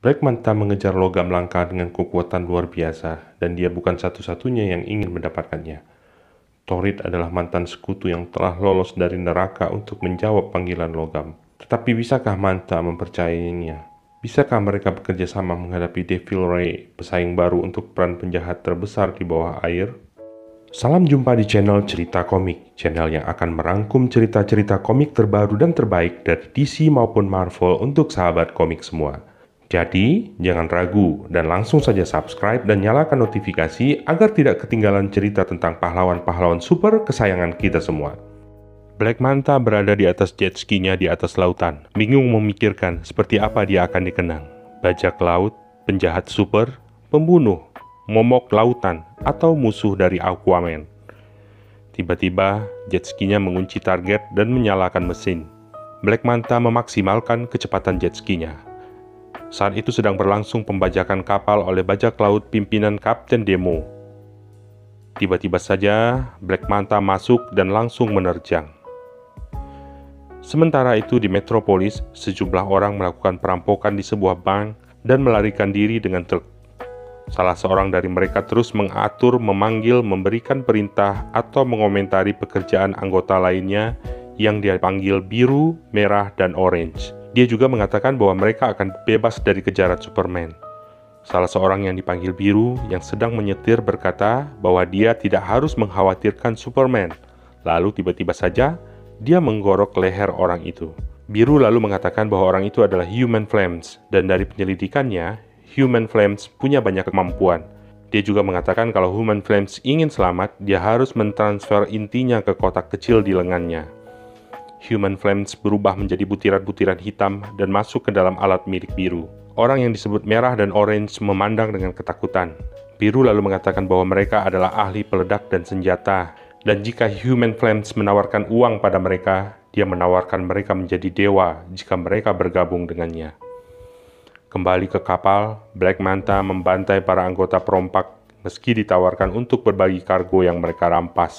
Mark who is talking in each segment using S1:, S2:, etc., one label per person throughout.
S1: Black Manta mengejar logam langka dengan kekuatan luar biasa, dan dia bukan satu-satunya yang ingin mendapatkannya. Torid adalah mantan sekutu yang telah lolos dari neraka untuk menjawab panggilan logam. Tetapi bisakah Manta mempercayainya? Bisakah mereka bekerja sama menghadapi Devil Ray, pesaing baru untuk peran penjahat terbesar di bawah air? Salam jumpa di channel Cerita Komik, channel yang akan merangkum cerita-cerita komik terbaru dan terbaik dari DC maupun Marvel untuk sahabat komik semua. Jadi, jangan ragu dan langsung saja subscribe dan nyalakan notifikasi agar tidak ketinggalan cerita tentang pahlawan-pahlawan super kesayangan kita semua. Black Manta berada di atas jet ski-nya di atas lautan, bingung memikirkan seperti apa dia akan dikenang. Bajak laut, penjahat super, pembunuh, momok lautan, atau musuh dari Aquaman. Tiba-tiba, jet ski-nya mengunci target dan menyalakan mesin. Black Manta memaksimalkan kecepatan jet ski-nya. Saat itu sedang berlangsung pembajakan kapal oleh bajak laut pimpinan Kapten Demo. Tiba-tiba saja, Black Manta masuk dan langsung menerjang. Sementara itu di Metropolis, sejumlah orang melakukan perampokan di sebuah bank dan melarikan diri dengan truk. Salah seorang dari mereka terus mengatur, memanggil, memberikan perintah, atau mengomentari pekerjaan anggota lainnya yang dia panggil biru, merah, dan orange. Dia juga mengatakan bahwa mereka akan bebas dari kejaran Superman. Salah seorang yang dipanggil biru yang sedang menyetir berkata bahwa dia tidak harus mengkhawatirkan Superman. Lalu tiba-tiba saja, dia menggorok leher orang itu. Biru lalu mengatakan bahwa orang itu adalah Human Flames, dan dari penyelidikannya, Human Flames punya banyak kemampuan. Dia juga mengatakan kalau Human Flames ingin selamat, dia harus mentransfer intinya ke kotak kecil di lengannya. Human Flames berubah menjadi butiran-butiran hitam dan masuk ke dalam alat milik biru. Orang yang disebut merah dan orange memandang dengan ketakutan. Biru lalu mengatakan bahwa mereka adalah ahli peledak dan senjata, dan jika Human Flames menawarkan uang pada mereka, dia menawarkan mereka menjadi dewa jika mereka bergabung dengannya. Kembali ke kapal, Black Manta membantai para anggota perompak meski ditawarkan untuk berbagi kargo yang mereka rampas.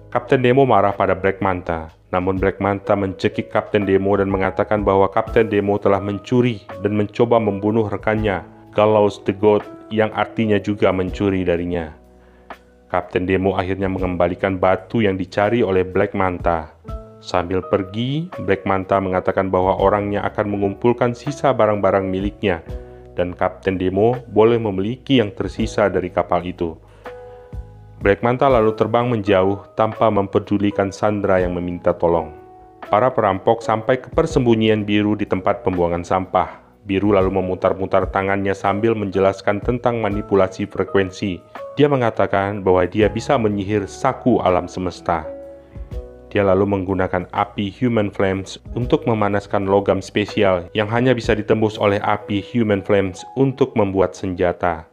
S1: Kapten Demo marah pada Black Manta, namun Black Manta mencekik Kapten Demo dan mengatakan bahwa Kapten Demo telah mencuri dan mencoba membunuh rekannya, Gallows the God, yang artinya juga mencuri darinya. Kapten Demo akhirnya mengembalikan batu yang dicari oleh Black Manta. Sambil pergi, Black Manta mengatakan bahwa orangnya akan mengumpulkan sisa barang-barang miliknya, dan Kapten Demo boleh memiliki yang tersisa dari kapal itu. Black Manta lalu terbang menjauh tanpa mempedulikan Sandra yang meminta tolong. Para perampok sampai ke persembunyian biru di tempat pembuangan sampah. Biru lalu memutar-mutar tangannya sambil menjelaskan tentang manipulasi frekuensi. Dia mengatakan bahwa dia bisa menyihir saku alam semesta. Dia lalu menggunakan api Human Flames untuk memanaskan logam spesial yang hanya bisa ditembus oleh api Human Flames untuk membuat senjata.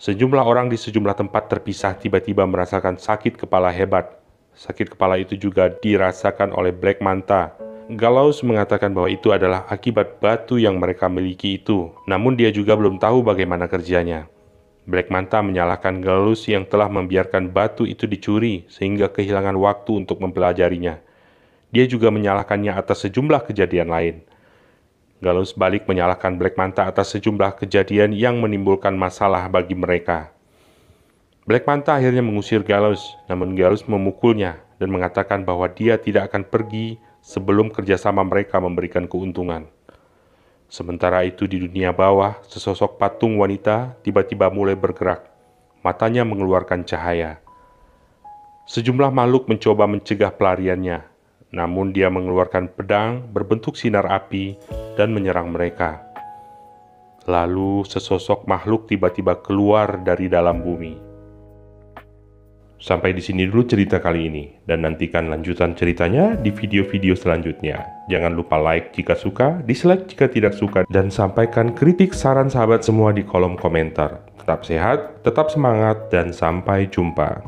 S1: Sejumlah orang di sejumlah tempat terpisah tiba-tiba merasakan sakit kepala hebat. Sakit kepala itu juga dirasakan oleh Black Manta. Gallows mengatakan bahwa itu adalah akibat batu yang mereka miliki itu, namun dia juga belum tahu bagaimana kerjanya. Black Manta menyalahkan Gallows yang telah membiarkan batu itu dicuri sehingga kehilangan waktu untuk mempelajarinya. Dia juga menyalahkannya atas sejumlah kejadian lain. Gallows balik menyalahkan Black Manta atas sejumlah kejadian yang menimbulkan masalah bagi mereka. Black Manta akhirnya mengusir Gallows, namun Gallows memukulnya dan mengatakan bahwa dia tidak akan pergi sebelum kerjasama mereka memberikan keuntungan. Sementara itu di dunia bawah, sesosok patung wanita tiba-tiba mulai bergerak. Matanya mengeluarkan cahaya. Sejumlah makhluk mencoba mencegah pelariannya, namun dia mengeluarkan pedang berbentuk sinar api dan menyerang mereka. Lalu sesosok makhluk tiba-tiba keluar dari dalam bumi. Sampai di sini dulu cerita kali ini, dan nantikan lanjutan ceritanya di video-video selanjutnya. Jangan lupa like jika suka, dislike jika tidak suka, dan sampaikan kritik saran sahabat semua di kolom komentar. Tetap sehat, tetap semangat, dan sampai jumpa.